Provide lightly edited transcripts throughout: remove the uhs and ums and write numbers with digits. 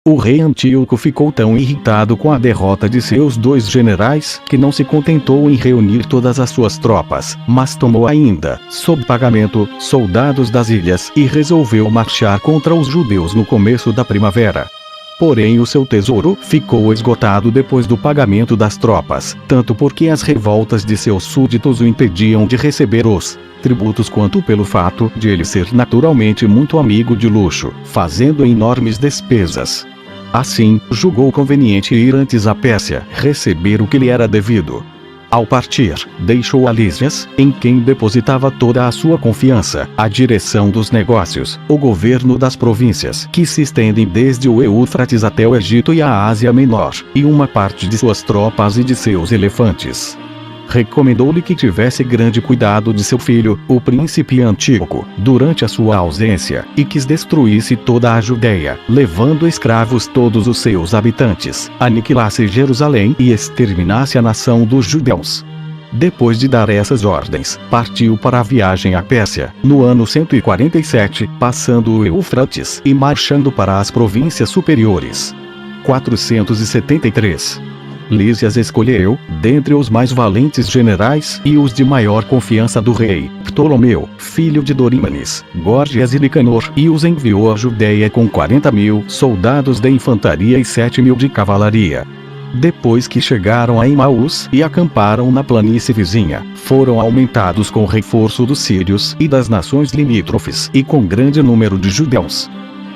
O rei Antíoco ficou tão irritado com a derrota de seus dois generais que não se contentou em reunir todas as suas tropas, mas tomou ainda, sob pagamento, soldados das ilhas e resolveu marchar contra os judeus no começo da primavera. Porém o seu tesouro ficou esgotado depois do pagamento das tropas, tanto porque as revoltas de seus súditos o impediam de receber os tributos quanto pelo fato de ele ser naturalmente muito amigo de luxo, fazendo enormes despesas. Assim, julgou conveniente ir antes à Pérsia, receber o que lhe era devido. Ao partir, deixou a Lísias, em quem depositava toda a sua confiança, a direção dos negócios, o governo das províncias que se estendem desde o Eufrates até o Egito e a Ásia Menor, e uma parte de suas tropas e de seus elefantes. Recomendou-lhe que tivesse grande cuidado de seu filho, o príncipe Antíoco, durante a sua ausência, e que destruísse toda a Judéia, levando escravos todos os seus habitantes, aniquilasse Jerusalém e exterminasse a nação dos judeus. Depois de dar essas ordens, partiu para a viagem à Pérsia, no ano 147, passando o Eufrates e marchando para as províncias superiores. 473. Lísias escolheu, dentre os mais valentes generais e os de maior confiança do rei, Ptolomeu, filho de Dorímanes, Górgias e Nicanor, e os enviou à Judéia com 40.000 soldados de infantaria e 7.000 de cavalaria. Depois que chegaram a Emaús e acamparam na planície vizinha, foram aumentados com reforço dos sírios e das nações limítrofes e com grande número de judeus.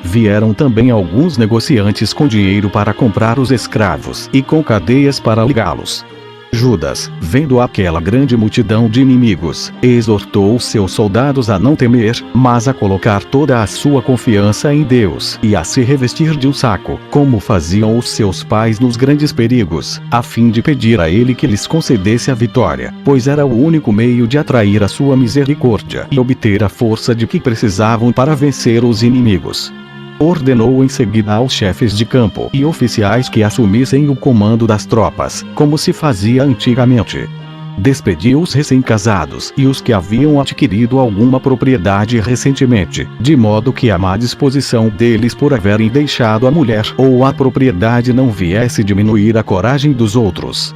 Vieram também alguns negociantes com dinheiro para comprar os escravos e com cadeias para ligá-los. Judas, vendo aquela grande multidão de inimigos, exortou os seus soldados a não temer, mas a colocar toda a sua confiança em Deus e a se revestir de um saco, como faziam os seus pais nos grandes perigos, a fim de pedir a ele que lhes concedesse a vitória, pois era o único meio de atrair a sua misericórdia e obter a força de que precisavam para vencer os inimigos. Ordenou em seguida aos chefes de campo e oficiais que assumissem o comando das tropas, como se fazia antigamente. Despediu os recém-casados e os que haviam adquirido alguma propriedade recentemente, de modo que a má disposição deles por haverem deixado a mulher ou a propriedade não viesse diminuir a coragem dos outros.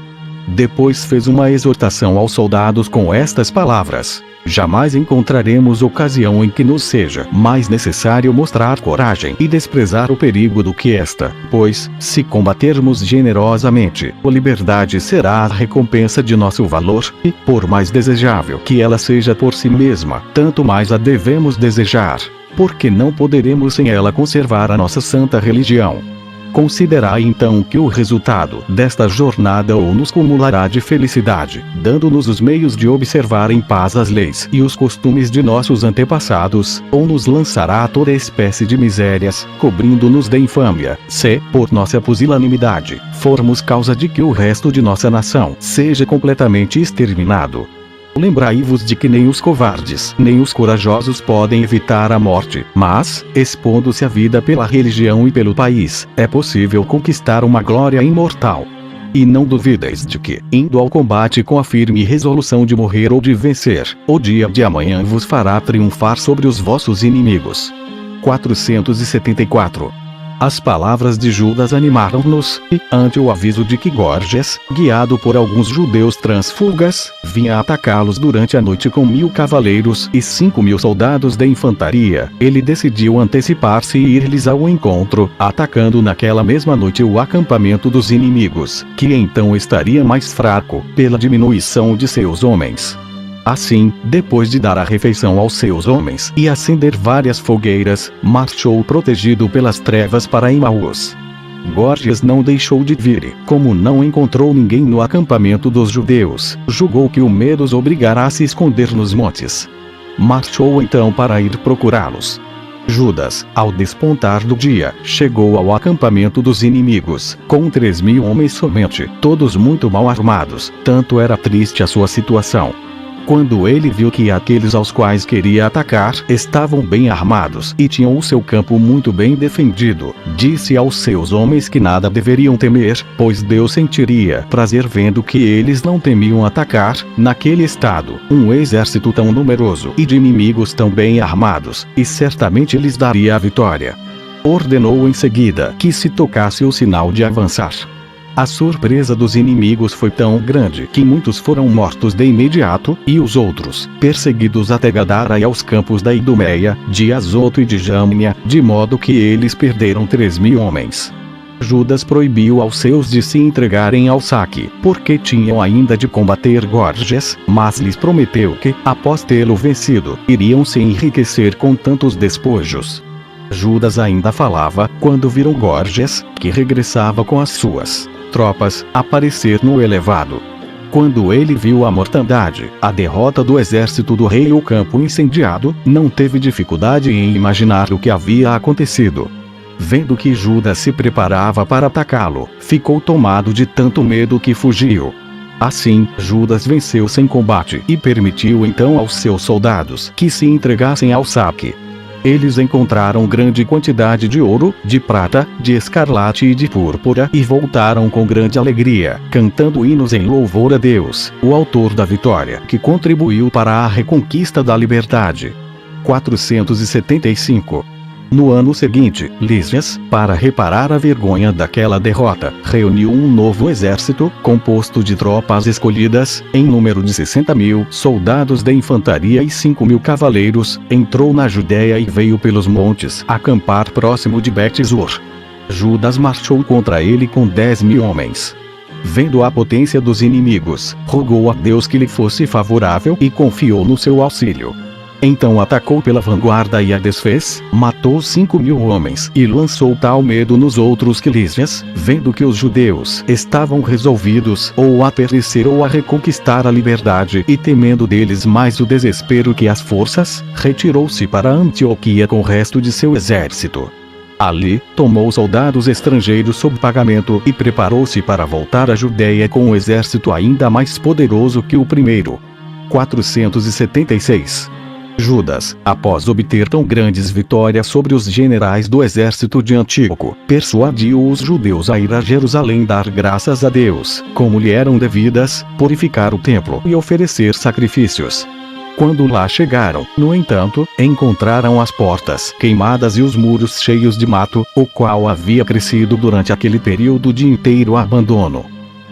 Depois fez uma exortação aos soldados com estas palavras: jamais encontraremos ocasião em que nos seja mais necessário mostrar coragem e desprezar o perigo do que esta, pois, se combatermos generosamente, a liberdade será a recompensa de nosso valor, e, por mais desejável que ela seja por si mesma, tanto mais a devemos desejar, porque não poderemos sem ela conservar a nossa santa religião. Considerai então que o resultado desta jornada ou nos cumulará de felicidade, dando-nos os meios de observar em paz as leis e os costumes de nossos antepassados, ou nos lançará a toda espécie de misérias, cobrindo-nos de infâmia, se, por nossa pusilanimidade, formos causa de que o resto de nossa nação seja completamente exterminado. Lembrai-vos de que nem os covardes, nem os corajosos podem evitar a morte, mas, expondo-se a vida pela religião e pelo país, é possível conquistar uma glória imortal. E não duvideis de que, indo ao combate com a firme resolução de morrer ou de vencer, o dia de amanhã vos fará triunfar sobre os vossos inimigos. 474. As palavras de Judas animaram-nos, e, ante o aviso de que Górgias, guiado por alguns judeus transfugas, vinha atacá-los durante a noite com 1.000 cavaleiros e 5.000 soldados de infantaria, ele decidiu antecipar-se e ir-lhes ao encontro, atacando naquela mesma noite o acampamento dos inimigos, que então estaria mais fraco, pela diminuição de seus homens. Assim, depois de dar a refeição aos seus homens e acender várias fogueiras, marchou protegido pelas trevas para Emaús. Górgias não deixou de vir e, como não encontrou ninguém no acampamento dos judeus, julgou que o medo os obrigará a se esconder nos montes. Marchou então para ir procurá-los. Judas, ao despontar do dia, chegou ao acampamento dos inimigos, com 3.000 homens somente, todos muito mal armados, tanto era triste a sua situação. Quando ele viu que aqueles aos quais queria atacar estavam bem armados e tinham o seu campo muito bem defendido, disse aos seus homens que nada deveriam temer, pois Deus sentiria prazer vendo que eles não temiam atacar, naquele estado, um exército tão numeroso e de inimigos tão bem armados, e certamente lhes daria a vitória. Ordenou em seguida que se tocasse o sinal de avançar. A surpresa dos inimigos foi tão grande que muitos foram mortos de imediato, e os outros, perseguidos até Gadara e aos campos da Idumeia, de Azoto e de Jâmnia, de modo que eles perderam 3.000 homens. Judas proibiu aos seus de se entregarem ao saque, porque tinham ainda de combater Gorgias, mas lhes prometeu que, após tê-lo vencido, iriam se enriquecer com tantos despojos. Judas ainda falava, quando viram Gorgias, que regressava com as suas tropas, aparecer no elevado. Quando ele viu a mortandade, a derrota do exército do rei e o campo incendiado, não teve dificuldade em imaginar o que havia acontecido. Vendo que Judas se preparava para atacá-lo, ficou tomado de tanto medo que fugiu. Assim, Judas venceu sem combate e permitiu então aos seus soldados que se entregassem ao saque. Eles encontraram grande quantidade de ouro, de prata, de escarlate e de púrpura e voltaram com grande alegria, cantando hinos em louvor a Deus, o autor da vitória, que contribuiu para a reconquista da liberdade. 475. No ano seguinte, Lísias, para reparar a vergonha daquela derrota, reuniu um novo exército, composto de tropas escolhidas, em número de 60.000 soldados de infantaria e 5.000 cavaleiros, entrou na Judéia e veio pelos montes acampar próximo de Bet-zur. Judas marchou contra ele com 10.000 homens. Vendo a potência dos inimigos, rogou a Deus que lhe fosse favorável e confiou no seu auxílio. Então atacou pela vanguarda e a desfez, matou 5.000 homens e lançou tal medo nos outros que Lísias, vendo que os judeus estavam resolvidos ou a perecer ou a reconquistar a liberdade e temendo deles mais o desespero que as forças, retirou-se para Antioquia com o resto de seu exército. Ali, tomou soldados estrangeiros sob pagamento e preparou-se para voltar à Judéia com um exército ainda mais poderoso que o primeiro. 476. Judas, após obter tão grandes vitórias sobre os generais do exército de Antíoco, persuadiu os judeus a ir a Jerusalém dar graças a Deus, como lhe eram devidas, purificar o templo e oferecer sacrifícios. Quando lá chegaram, no entanto, encontraram as portas queimadas e os muros cheios de mato, o qual havia crescido durante aquele período de inteiro abandono.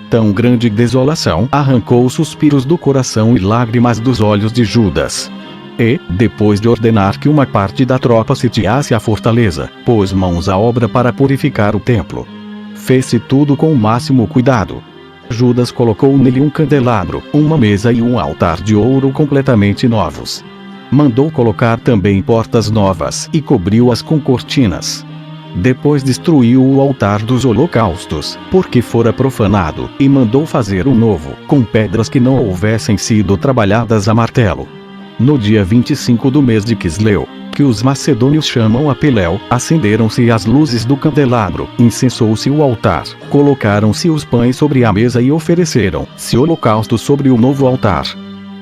Tão grande desolação arrancou suspiros do coração e lágrimas dos olhos de Judas. E, depois de ordenar que uma parte da tropa sitiasse a fortaleza, pôs mãos à obra para purificar o templo. Fez-se tudo com o máximo cuidado. Judas colocou nele um candelabro, uma mesa e um altar de ouro completamente novos. Mandou colocar também portas novas e cobriu-as com cortinas. Depois destruiu o altar dos holocaustos, porque fora profanado, e mandou fazer um novo, com pedras que não houvessem sido trabalhadas a martelo. No dia 25 do mês de Quisleu, que os macedônios chamam Apeleu, acenderam-se as luzes do candelabro, incensou-se o altar, colocaram-se os pães sobre a mesa e ofereceram-se holocaustos sobre o novo altar.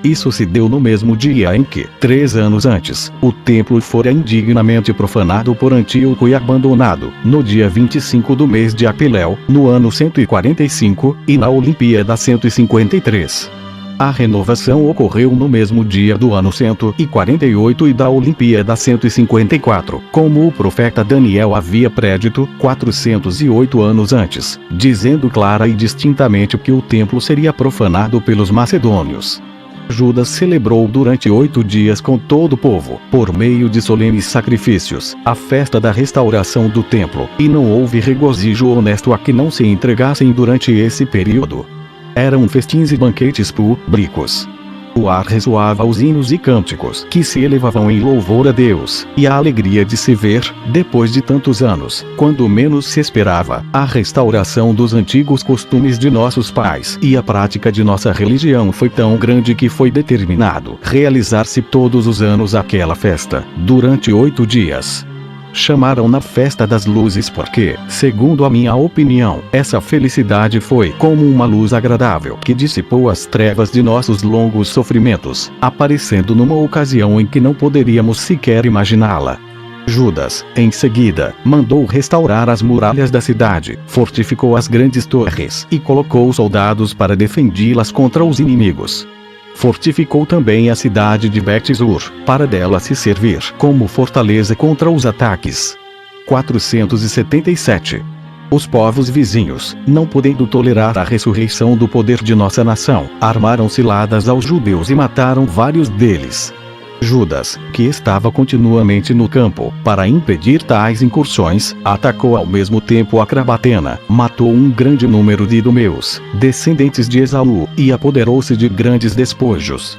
Isso se deu no mesmo dia em que, 3 anos antes, o templo fora indignamente profanado por Antíoco e abandonado, no dia 25 do mês de Apeleu, no ano 145, e na Olimpíada 153. A renovação ocorreu no mesmo dia do ano 148 e da Olimpíada 154, como o profeta Daniel havia predito 408 anos antes, dizendo clara e distintamente que o templo seria profanado pelos macedônios. Judas celebrou durante 8 dias com todo o povo, por meio de solenes sacrifícios, a festa da restauração do templo, e não houve regozijo honesto a que não se entregassem durante esse período. Eram festins e banquetes públicos. O ar ressoava aos hinos e cânticos que se elevavam em louvor a Deus, e a alegria de se ver, depois de tantos anos, quando menos se esperava, a restauração dos antigos costumes de nossos pais e a prática de nossa religião foi tão grande que foi determinado realizar-se todos os anos aquela festa, durante 8 dias. Chamaram na Festa das Luzes porque, segundo a minha opinião, essa felicidade foi como uma luz agradável que dissipou as trevas de nossos longos sofrimentos, aparecendo numa ocasião em que não poderíamos sequer imaginá-la. Judas, em seguida, mandou restaurar as muralhas da cidade, fortificou as grandes torres e colocou soldados para defendê-las contra os inimigos. Fortificou também a cidade de Bet-zur, para dela se servir como fortaleza contra os ataques. 477. Os povos vizinhos, não podendo tolerar a ressurreição do poder de nossa nação, armaram ciladas aos judeus e mataram vários deles. Judas, que estava continuamente no campo, para impedir tais incursões, atacou ao mesmo tempo a Crabatena, matou um grande número de idumeus, descendentes de Esaú, e apoderou-se de grandes despojos.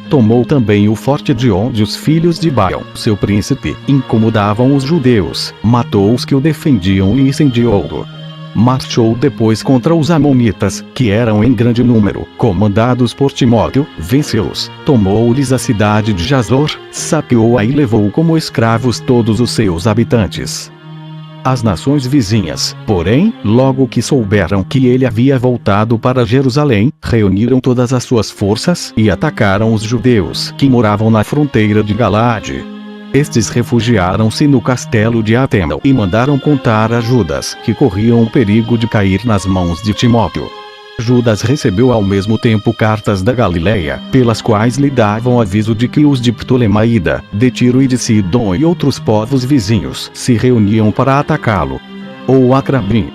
Tomou também o forte de onde os filhos de Baal, seu príncipe, incomodavam os judeus, matou os que o defendiam e incendiou-o. Marchou depois contra os amonitas, que eram em grande número, comandados por Timóteo, venceu-os, tomou-lhes a cidade de Jazor, saqueou-a e levou como escravos todos os seus habitantes. As nações vizinhas, porém, logo que souberam que ele havia voltado para Jerusalém, reuniram todas as suas forças e atacaram os judeus que moravam na fronteira de Galaade. Estes refugiaram-se no castelo de Ateneu e mandaram contar a Judas que corriam o perigo de cair nas mãos de Timóteo. Judas recebeu ao mesmo tempo cartas da Galileia, pelas quais lhe davam aviso de que os de Ptolemaida, de Tiro e de Sidom e outros povos vizinhos se reuniam para atacá-lo. Ou Acrabim,